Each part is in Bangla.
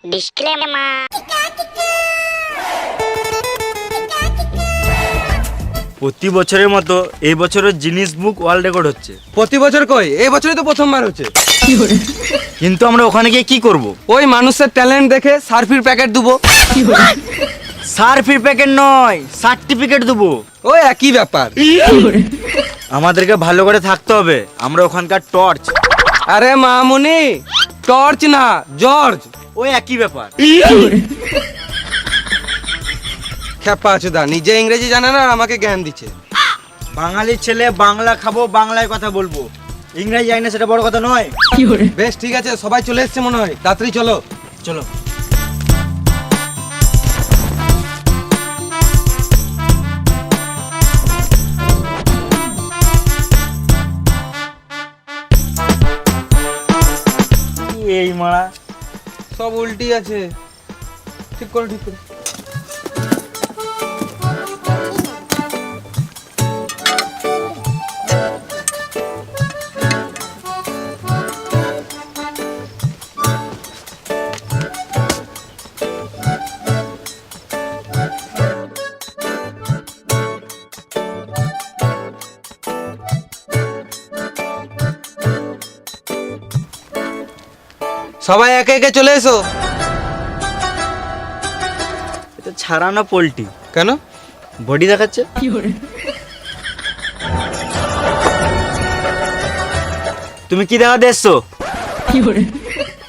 ডিসক্লেমার। প্রতি বছরের মতো এই বছরের জিনিস বুক ওয়ার্ল্ড রেকর্ড হচ্ছে। প্রতি বছর কই, এই বছরই তো প্রথমবার হচ্ছে। কিন্তু আমরা ওখানে গিয়ে কি করব? ওই মানুষের ট্যালেন্ট দেখে সার্ফির প্যাকেট দেবো। সার্ফির প্যাকেট নয়, সার্টিফিকেট দেবো। ওই একই ব্যাপার। আমাদেরকে ভালো করে থাকতে হবে, আমরা ওখানকার টর্চ। আরে মামুনি, টর্চ না জর্জ। ওই একই ব্যাপার। খেপা চোদা, নিজে ইংরেজি জানে না আর আমাকে জ্ঞান দিচ্ছে। বাঙালির ছেলে, বাংলা খাবো, বাংলায় কথা বলবো, ইংরেজি জানি না সেটা বড় কথা নয়। বেশ ঠিক আছে, সবাই চলে এসছে মনে হয়, তাড়াতাড়ি চলো। চলো। এই মারা সব উল্টি আছে, ঠিক করো ঠিক করো। সবাই একে একে চলে এসো। এটা ছাড়ানো পোল্ট্রি কেন? বডি দেখাচ্ছে। তুমি কি দেখাতে এসছো?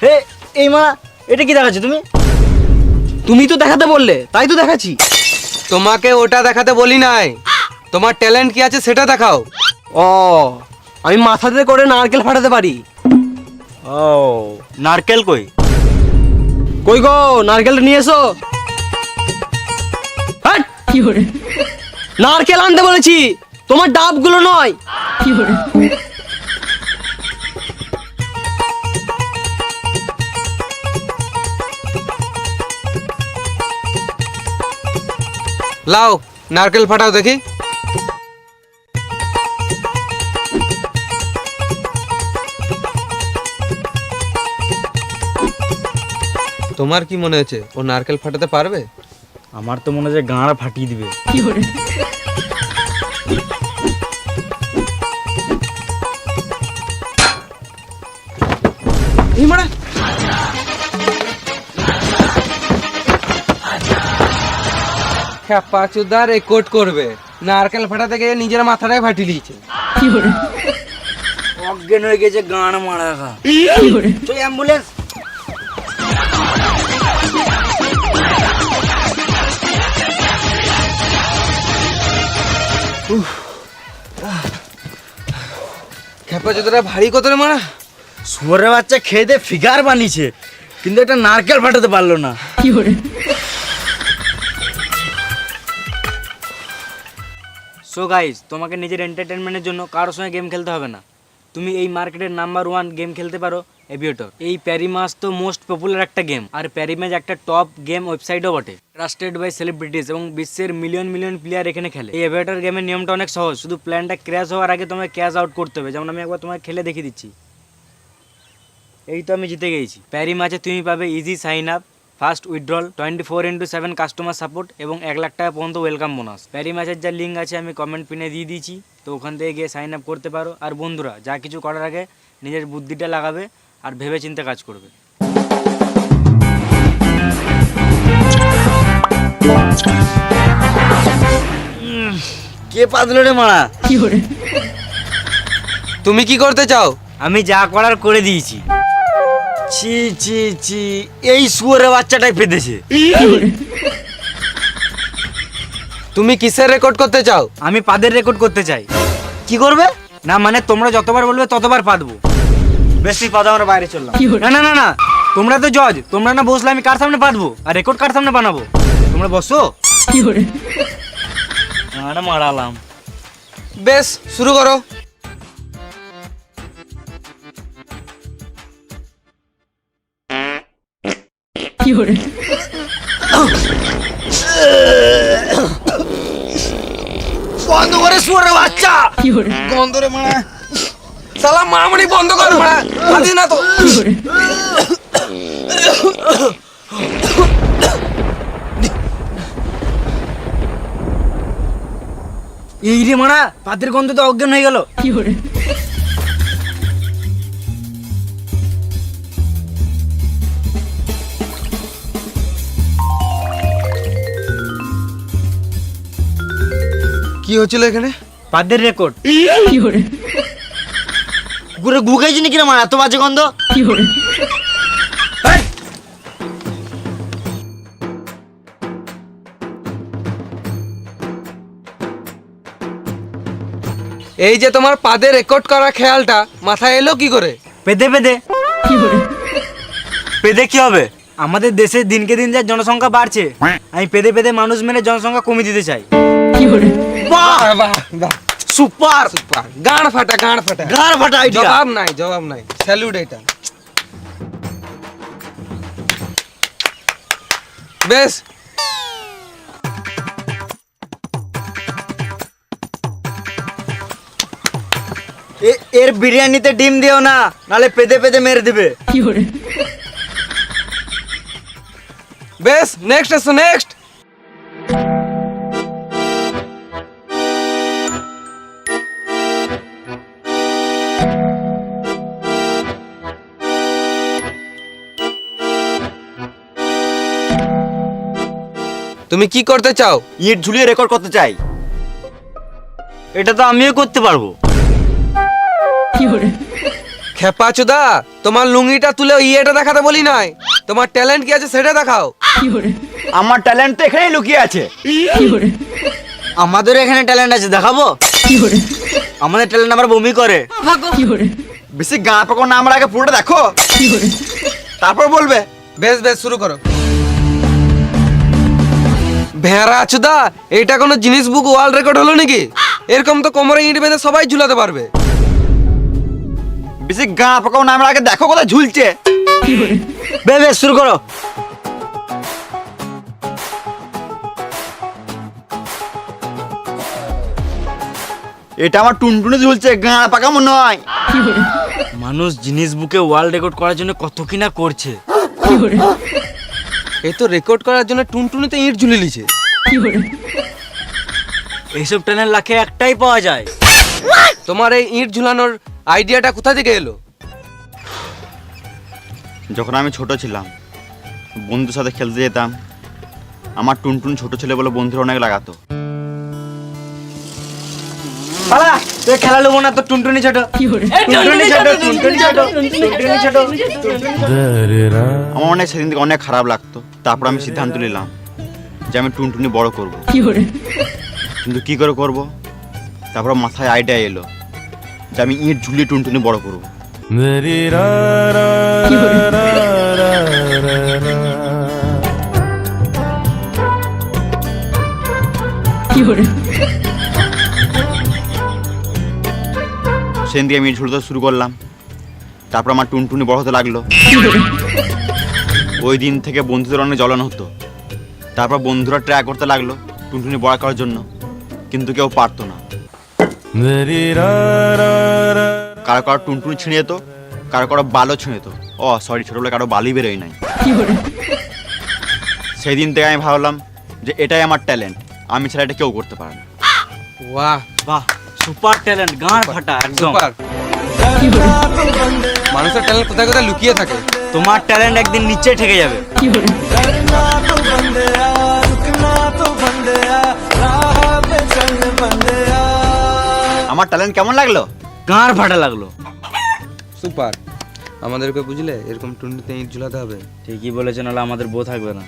হে এই মা, এটা কি দেখাচ্ছে তুমি? তুমি তো দেখাতে বললে, তাই তো দেখাচ্ছি। তোমাকে ওটা দেখাতে বলি নাই, তোমার ট্যালেন্ট কি আছে সেটা দেখাও। ও, আমি মাথাতে করে নারকেল ফাটাতে পারি। ও, নারকেল কই? কই গো, নারকেলটা নিয়ে এসো। হাট! নারকেল আনতে বলেছি, তোমার ডাবগুলো নয়। লাও নারকেল ফাটাও দেখি। তোমার কি মনে হচ্ছে ও নারকেল ফাটাতে পারবে? আমার তো মনে হয় গাঁড়া ফাটিয়ে দিবে। এই মারা, খেপা চুদা রেকর্ড করবে, নারকেল ফাটাতে গিয়ে নিজের মাথাটাই ফাটিয়ে দিয়েছে। অজ্ঞান হয়ে গেছে, গাঁড় মারা খা। চল অ্যাম্বুলেন্স। খেপা চুদাটা ভারী কত রে মারা। শুয়োরের বাচ্চা খেয়ে দিয়ে ফিগার বানিয়েছে, কিন্তু একটা নারকেল ফাটাতে পারলো না। সো গাইস, তোমাকে নিজের এন্টারটেনমেন্টের জন্য কারোর সঙ্গে গেম খেলতে হবে না। তুমি এই মার্কেটের নাম্বার 1 গেম খেলতে পারো, এভিয়েটর। এই প্যারিমাস তো মোস্ট পপুলার একটা গেম, আর প্যারিম্যাচ একটা টপ গেম ওয়েবসাইটও বটে, ট্রাস্টেড বাই সেলিব্রিটিজ এবং বিশ্বের মিলিয়ন মিলিয়ন প্লেয়ার এখানে খেলে। এই এভিয়েটর গেমের নিয়মটা অনেক সহজ, শুধু প্ল্যানটা ক্র্যাশ হওয়ার আগে তোমাকে ক্যাশ আউট করতে হবে। যেমন আমি একবার তোমাকে খেলে দেখিয়ে দিচ্ছি। এই তো আমি জিতে গেছি। প্যারিম্যাচে তুমি পাবে easy sign up, fast withdrawal, 24/7 customer support এবং 1 লাখ টাকা পর্যন্ত ওয়েলকাম বোনাস। প্যারি ম্যাচের যা লিঙ্ক আছে আমি কমেন্ট পিনে দিয়ে দিয়েছি, তো ওখান থেকে গিয়ে সাইন আপ করতে পারো। আর বন্ধুরা, যা কিছু করার আগে নিজের বুদ্ধিটা লাগাবে আর ভেবে চিন্তে কাজ করবে। কে পাদলো রে মারা? তুমি কি করতে চাও? আমি যা করার করে দিয়েছি। ছি ছি ছি, এই শুয়োরের বাচ্চাটাই পেতেছে। তুমি কিসের রেকর্ড করতে চাও? আমি পাদের রেকর্ড করতে চাই। কি করবে? না মানে তোমরা যতবার বলবে ততবার পাদবো। বেশি পাদা, আমরা বাইরে চললাম। না না না না, তোমরা তো জজ, তোমরা না বসলে আমি কার সামনে পাদবো আর রেকর্ড কার সামনে বানাবো? তোমরা বসো। মারালাম। বেশ, শুরু করো। বন্ধ করে শুয়োরের বাচ্চা। বন্ধ রে মারা, শালা মামুনি বন্ধ কর মারা, আদি না তো। এই রে মারা, পাতের গন্ধ তো অজ্ঞান হয়ে গেল। কি হচ্ছিল এখানে? পাতের রেকর্ড। ঘুরে গুগাইছি নাকি রে মারা, এত বাজে গন্ধ। এই যে তোমার পাদে রেকর্ড করা খেয়ালটা মাথায় এলো কি করে? পেদে পেদে পেদে কি হবে? আমাদের দেশে দিনকে দিন যা জনসংখ্যা বাড়ছে, আমি পেদে পেদে মানুষ মেরে জনসংখ্যা কমিয়ে দিতে চাই। বাহ বাহ বাহ, সুপার, সুপার, গাঁড় ফাটা, গাঁড় ফাটা। গার ফাটা আইডিয়া। জবাব নাই, জবাব নাই, স্যালুট এটা। বেশ, এর বিরিয়ানিতে ডিম দিও না, নালে পেদে পেদে মেরে দিবে। বেশ, নেক্সট এসো, নেক্সট। তুমি কি করতে চাও? ইট ঝুলিয়ে রেকর্ড করতে চাই। এটা তো আমিও করতে পারবো। খেপা চোদা, তোমার লুঙ্গিটা তুলে ইয়েটা দেখাতে বলি নাই। তোমার ট্যালেন্ট কি আছে সেটা দেখাও। আমার ট্যালেন্ট তো এখানেই লুকিয়ে আছে। আমাদের এখানে ট্যালেন্ট আছে, দেখাবো। আমাদের ট্যালেন্ট আবার বমি করে। বেশি গা পাকো না, আমার আগে পুরোটা দেখো, তারপর বলবে। বেশ বেশ, শুরু করো। ভেড়া চোদা, এইটা কোনো জিনিস বুক ওয়ার্ল্ড রেকর্ড হলো নাকি? এরকম তো কোমরে ইট বেঁধে সবাই ঝুলাতে পারবে। বেশি গা পাকো না, আমার আগে দেখো কোথায় ঝুলছে। বেশ শুরু করো। এটা আমার টুনটুনে ঝুলছে, গা পাকা মনে হয়। মানুষ জিনিস বুকে ওয়ার্ল্ড রেকর্ড করার জন্য কত কিনা করছে। এই তো রেকর্ড করার জন্য টুনটুনিতে ইট ঝুলে লিছে। এইসব ট্যালেন্ট লাখে একটাই পাওয়া যায়। তোমার এই ইট ঝুলানোর আইডিয়াটা কোথা থেকে এলো? যখন আমি ছোট ছিলাম, বন্ধুর সাথে খেলতে যেতাম। আমার টুনটুন ছোট ছেলে বলে বন্ধুরা অনেক লাগাতো। পালা, তুই খেলা নেবো না, তো টুনটুনি ছোট। টুনটুনি ছোট, টুনটুনি ছোট, টুনটুনি ছোট। আমার অনেক সেদিন থেকে অনেক খারাপ লাগতো। তারপর আমি সিদ্ধান্ত নিলাম যে আমি টুনটুনি বড় করব। কিন্তু কি করে করব? তারপর মাথায় আইডিয়া এলো যে আমি ইট ঝুলিয়ে টুনটুনি বড় করব। সেদিন থেকে আমি ইট ঝুলতে শুরু করলাম। তারপর আমার টুনটুনি বড় হতে লাগলো। ওই দিন থেকে বন্ধুদের অনেক জ্বলন হতো। তারপর বন্ধুরা ট্রাই করতে লাগলো টুনটুনি বড় করার জন্য, কিন্তু কেউ পারতো না। কারো কারো টুনটুনি ছিঁড়ে যেত, কারো কারো বালও ছিঁড়ে যেত। সরি, ছোটবেলায় কারো বালি বেরোয় নাই। সেই দিন থেকে আমি ভাবলাম যে এটাই আমার ট্যালেন্ট, আমি ছাড়া এটা কেউ করতে পারে না। বাহ, বাহ, সুপার ট্যালেন্ট, গাঁড় ফাটা একদম। সুপার। মানুষের ট্যালেন্ট কোথায় কোথায় লুকিয়ে থাকে। তোমার ট্যালেন্ট একদিন নিচে ঠেকে যাবে। আমার ট্যালেন্ট কেমন লাগলো? গাঁড় ফাটা লাগলো। সুপার। আমাদেরকে বুঝলে এরকম টুনটুনিতে ইট ঝুলাতে হবে। ঠিকই বলেছো, নাহলে আমাদের বউ থাকবে না।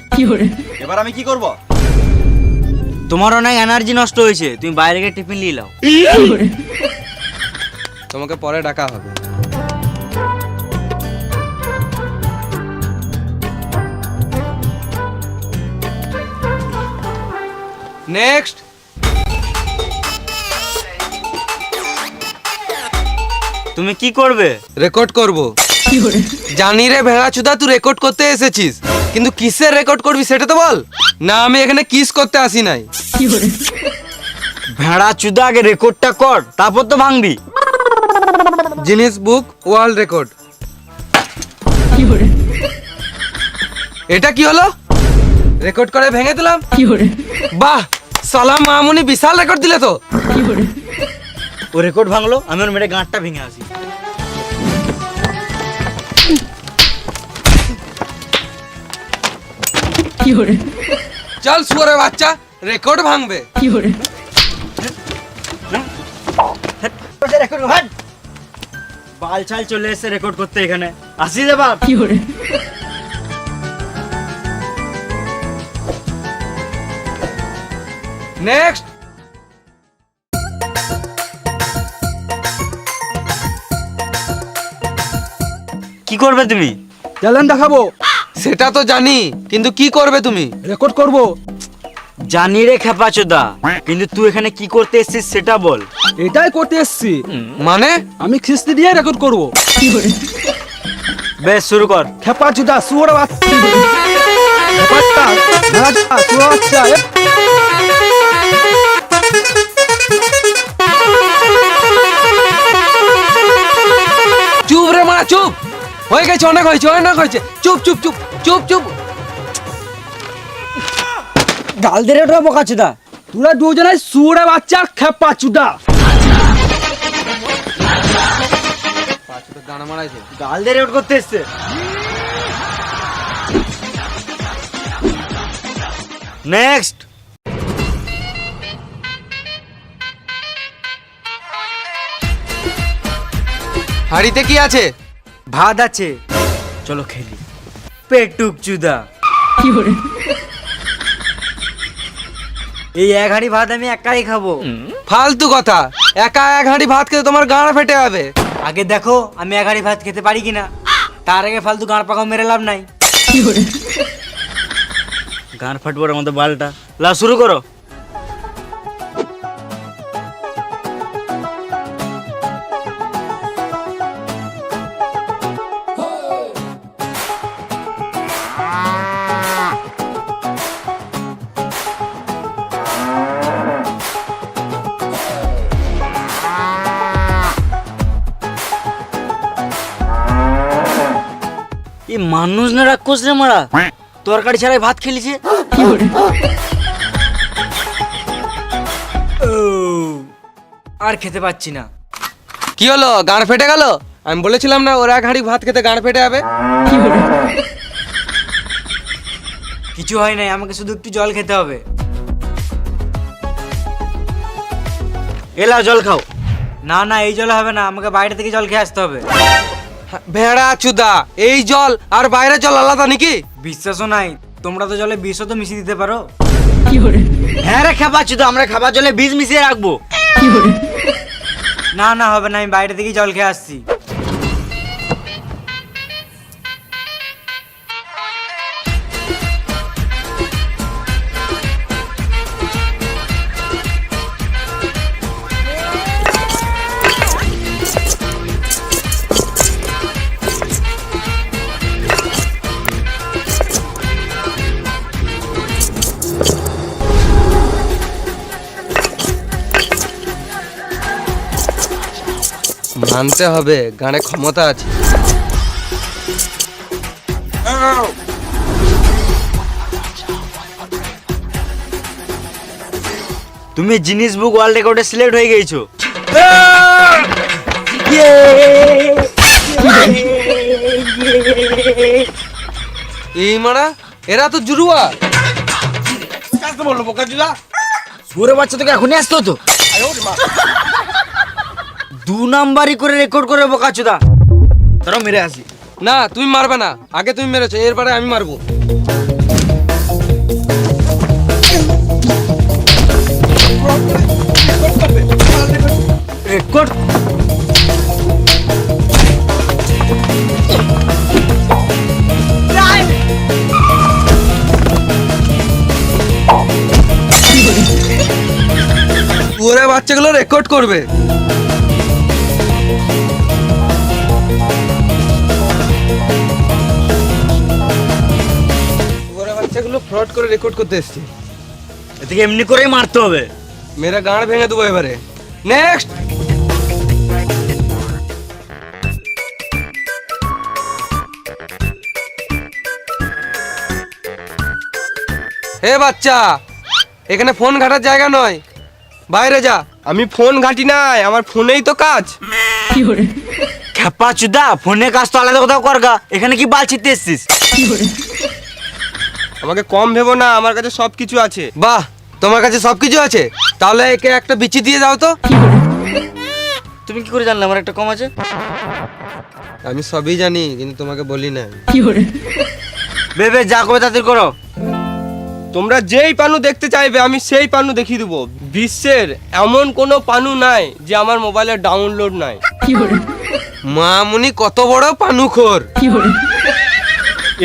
এবার আমি কি করব? তোমার অনেক এনার্জি নষ্ট হয়েছে, তুমি বাইরে গিয়ে টিফিন নিয়ে নাও। তোমাকে পরে ডাকা হবে। নেক্সট। তুমি কি করবে? রেকর্ড করব। জানি রে ভেড়া চুদা, তুই রেকর্ড করতে এসেছিস, কিন্তু কিসের রেকর্ড করবি সেটা তো বল। না, আমি এখানে কিস করতে আসি নাই। ভেড়া চুদা, আগে রেকর্ডটা কর, তারপর তো ভাঙবি। জিনিস বুক ওয়ার্ল্ড রেকর্ড। এটা কি হলো? রেকর্ড করে ভেঙে দিলাম। বাহ, সালা মামুনি বিশাল রেকর্ড দিলে তো। ও রেকর্ড ভাঙলো, আমি ওর মেরে গাঁটটা ভেঙে আসি। চল শুয়োরের বাচ্চা, রেকর্ড ভাঙবে। বাল ছাল চলে এসে রেকর্ড করতে এখানে আসি রে বাপ। নেক্সট। কি করবে তুমি? ট্যালেন্ট দেখাবো, সেটা তো জানি, কিন্তু কি করবে তুমি? রেকর্ড করব। জানি রে খেপাচোদা, কিন্তু তুই এখানে কি করতে এসেছিস সেটা বল। এটাই করতে এসছি, মানে? আমি খিস্তি দিয়ে রেকর্ড করব। বেশ শুরু কর। খেপা চুদা শুয়োর বাচ্চা, খেপা চুদা, ভেড়া চুদা, শুয়োর বাচ্চা, চুপ রে মারা, চুপ। হয়ে গেছে, অনেক হয়েছে, অনেক হয়েছে। চুপ চুপ চুপ চুপ চুপ। গাল দে রে ওটা বোকাচোদা। তোরা দুজনে শুয়োর বাচ্চা খেপা চুদা। দানা মারাইছে। গাল দে রেকর্ড করতে এসছে। নেক্সট। হাড়িতে কি আছে? ভাত আছে, চলো খেলি। পেটুক চুদা, এই এক হাঁড়ি ভাত আমি একাই খাবো। ফালতু কথা, একা এক হাঁড়ি ভাত খেতে তোমার গাঁড় ফেটে যাবে। আগে দেখো আমি এক হাঁড়ি ভাত খেতে পারি কিনা, তার আগে ফালতু গাঁড় পাকাও মেরে লাভ নাই। গাঁড় ফাটবো রে আমাদের বালটা। লা শুরু করো। এই মানুষ না রাক্ষস রে মারা, তরকারি ছাড়াই ভাত খেলিছে। ও, আর খেতে পাচ্ছি না। কি হলো, গাঁড় ফেটে গেল? আমি বলেছিলাম না ওর এক হাঁড়ি ভাত খেতে গাঁড় ফেটে যাবে। কিছু হয় নাই, আমাকে শুধু একটু জল খেতে হবে। এলা জল খাও। না না, এই জল হবে না, আমাকে বাইরে থেকে জল খেয়ে আসতে হবে। ভেড়া চুদা, এই জল আর বাইরের জল আলাদা নাকি? বিশ্বাসও নাই, তোমরা তো জলে বিষও তো মিশিয়ে দিতে পারো। হ্যাঁ রে খেপাচ্ছি তো, আমরা খাবার জলে বিষ মিশিয়ে রাখবো। না না হবে না, আমি বাইরে থেকেই জল খেয়ে আসছি। মানতে হবে, গানে ক্ষমতা আছে। তুমি জিনিস বুক ওয়ার্ল্ড রেকর্ডে সিলেক্ট হয়ে গেছো। এই মারা, এরা তো জুরুয়া। সুরে বাচ্চা তোকে এখনই আসতো তো। 2 নাম্বারই করে রেকর্ড করে বোকাচোদা। তারা মেরে আসি। না তুমি মারবে না, আগে তুমি মেরেছো, এরপরে আমি মারবো। রেকর্ড ওরা বাচ্চাগুলো রেকর্ড করবে। ওরা বাচ্চাগুলো ফ্রড করে রেকর্ড করতে এসছে। এদিকে এমনি করেই মারতে হবে। মেরা গাঁড় ভেঙে দেবো এবারে। নেক্সট। হে বাচ্চা, এখানে ফোন ঘাটার জায়গা নয়, বাইরে যা। আমি ফোন ঘাঁটি নাই, আমার ফোনেই তো কাজ। খেপা চুদা, ফোনে কাজ তো আলাদা কোথাও করগা, এখানে কি বাল ছিটতে এসছিস? আমাকে কম ভেবো না, আমার কাছে সব কিছু আছে। বাহ, তোমার কাছে সবকিছু আছে, তাহলে একে একটা বিচি দিয়ে যাও তো। তুমি কি করে জানলে আমার একটা কম আছে? আমি সবই জানি, কিন্তু তোমাকে বলি না। বেবে যা করবে তাদের করো। তোমরা যেই পানু দেখতে চাইবে আমি সেই পানু দেখিয়ে দেবো। বিশ্বের এমন কোনো পানু নাই যে আমার মোবাইলে ডাউনলোড নাই। মামুনি কত বড় পানুখোর।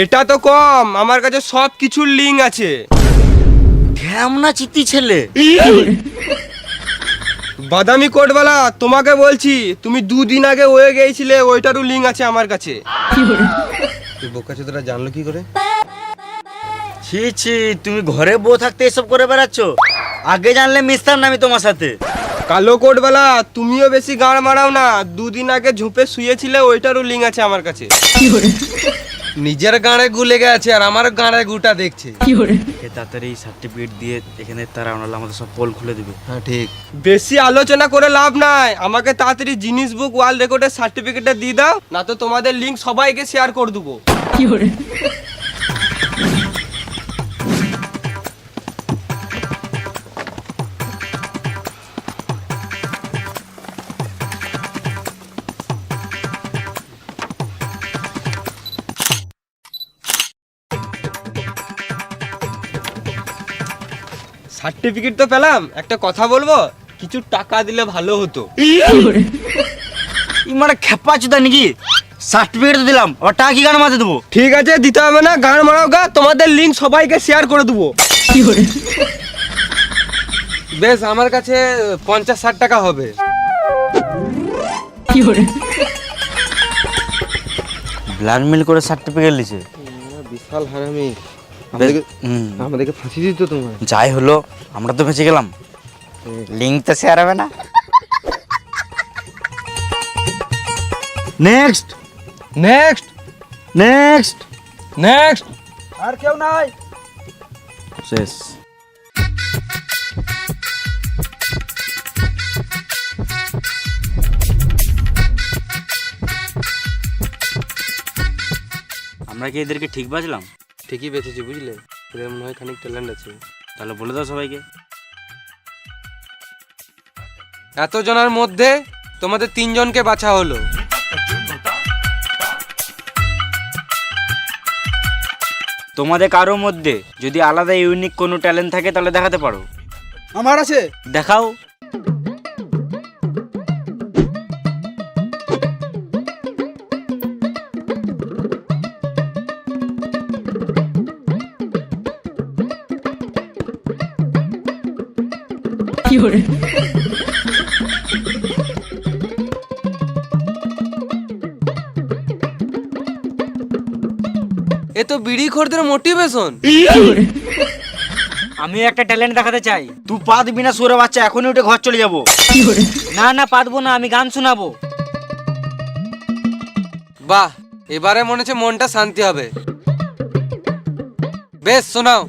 এটা তো কম, আমার কাছে সব কিছুর লিঙ্ক আছে। ঢ্যামনা চিত্তি ছেলে। বাদামি কোটওয়ালা, তোমাকে বলছি, তুমি 2 দিন আগে হয়ে গিয়েছিলে, ওইটারও লিঙ্ক আছে আমার কাছে। তুই বোকা চোদরা জানলো কি করে? ছি ছি, তুমি ঘরে বউ থাকতে এসব করে বেড়াচ্ছ? আগে জানলে মিশতাম না আমি তোমার সাথে। কালো কোটওয়ালা, তুমিও বেশি গাঁড় মারাও না। 2 দিন আগে ঝোপে শুয়েছিলে, ওইটারও লিঙ্ক আছে আমার কাছে। নিজের গাঁড়ে গুলে গেছে আর আমার গাঁড়ে গুটা দেখছে। তাড়াতাড়ি সার্টিফিকেট দিয়ে এখানে তারা আমাদের সব পোল খুলে দিবে। হ্যাঁ ঠিক। বেশি আলোচনা করে লাভ নাই, আমাকে তাড়াতাড়ি জিনিস বুক ওয়ার্ল্ড রেকর্ডের সার্টিফিকেটটা দিয়ে দাও, না তো তোমাদের লিঙ্ক সবাইকে শেয়ার করে দেবো। সার্টিফিকেট তো পেলাম, একটা কথা বলবো, কিছু টাকা দিলে ভালো হতো। মানে খেপা চুদা নাকি? সার্টিফিকেট তো দিলাম, আবার টাকা কি গান মাঝে দেবো? ঠিক আছে, দিতে হবে না, গান মারাও গা, তোমাদের লিঙ্ক সবাইকে শেয়ার করে দেবো। বেশ, আমার কাছে 50-60 টাকা হবে। ব্ল্যাকমেল করে সার্টিফিকেট লিছে। বিশাল হারামি, হুম, আমাদেরকে ফাঁসি দিত তোমার। যাই হলো, আমরা তো বেঁচে গেলাম। লিঙ্ক তো শেয়ার হবে না। Next next next next. আর কেউ নাই। শেষ। আমরা কি এদেরকে ঠিক বাজলাম? ঠিকই বেঁচেছি, বুঝলে? এদের মনে হয় খানিক ট্যালেন্ট আছে। তাহলে বলে দাও সবাইকে। এতজনের মধ্যে তোমাদের 3 জনকে বাছা হলো। তোমাদের কারোর মধ্যে যদি আলাদা ইউনিক কোনো ট্যালেন্ট থাকে তাহলে দেখাতে পারো। আমার আছে। দেখাও। এ তো বিড়ি খোরদের মোটিভেশন। আমি একটা ট্যালেন্ট দেখাতে চাই। তুই পা দিবি না সুরে বাচ্চা, এখনই উঠে ঘর চলে যাবো। না না, পারবো না, আমি গান শোনাবো। বাহ, এবারে মনে হচ্ছে মনটা শান্তি হবে। বেশ, শোনাও।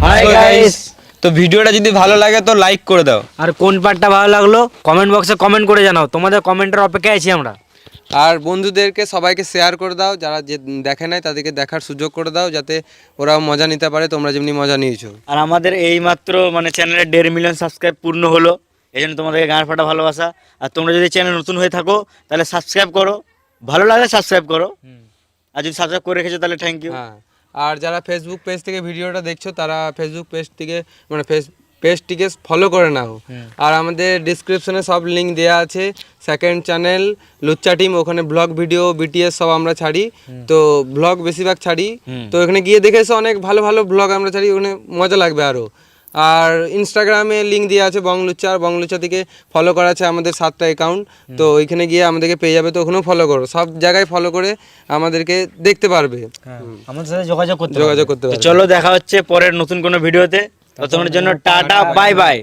Hi guys. তো ভিডিওটা যদি ভালো লাগে তো লাইক করে দাও। আর কোন পার্টটা ভালো লাগলো কমেন্ট বক্সে কমেন্ট করে জানাও। তোমাদের কমেন্টের অপেক্ষায় আছি আমরা। আর বন্ধুদেরকে সবাইকে শেয়ার করে দাও, যারা যে দেখে নাই তাদেরকে দেখার সুযোগ করে দাও, যাতে ওরাও মজা নিতে পারে তোমরা যেমনি মজা নিয়েছো। আর আমাদের এই মাত্র মানে চ্যানেলে 1.5 মিলিয়ন সাবস্ক্রাইব পূর্ণ হলো, এই জন্য তোমাদেরকে গান ফাটা ভালোবাসা। আর তোমরা যদি চ্যানেল নতুন হয়ে থাকো তাহলে সাবস্ক্রাইব করো, ভালো লাগলে সাবস্ক্রাইব করো, আর যদি সাবস্ক্রাইব করে রেখেছো তাহলে থ্যাংক ইউ। হ্যাঁ, আর যারা ফেসবুক পেজ থেকে ভিডিওটা দেখছো তারা ফেসবুক পেজ থেকে মানে পেজটিকে ফলো করে নাও। আর আমাদের ডিসক্রিপশনে সব লিঙ্ক দেওয়া আছে। সেকেন্ড চ্যানেল লুচ্চা টিম, ওখানে ব্লগ ভিডিও বিটিএস সব আমরা ছাড়ি, তো ব্লগ বেশিরভাগ ছাড়ি। তো এখানে গিয়ে দেখে এসো, অনেক ভালো ভালো ব্লগ আমরা ছাড়ি, ওখানে মজা লাগবে আরও। আর ইনস্টাগ্রামে লিঙ্ক দেওয়া আছে বংলুচ্চা, আর বংলুচ্চা থেকে ফলো করা আছে আমাদের 7টা অ্যাকাউন্ট, তো ওইখানে গিয়ে আমাদেরকে পেয়ে যাবে, তো ওখানেও ফলো করো, সব জায়গায় ফলো করে আমাদেরকে দেখতে পারবে, আমাদের সাথে যোগাযোগ করতে যোগাযোগ করতে তো পারবে। চলো দেখা হচ্ছে পরের নতুন কোনো ভিডিওতে, ততক্ষণের জন্য টাটা বাই বাই।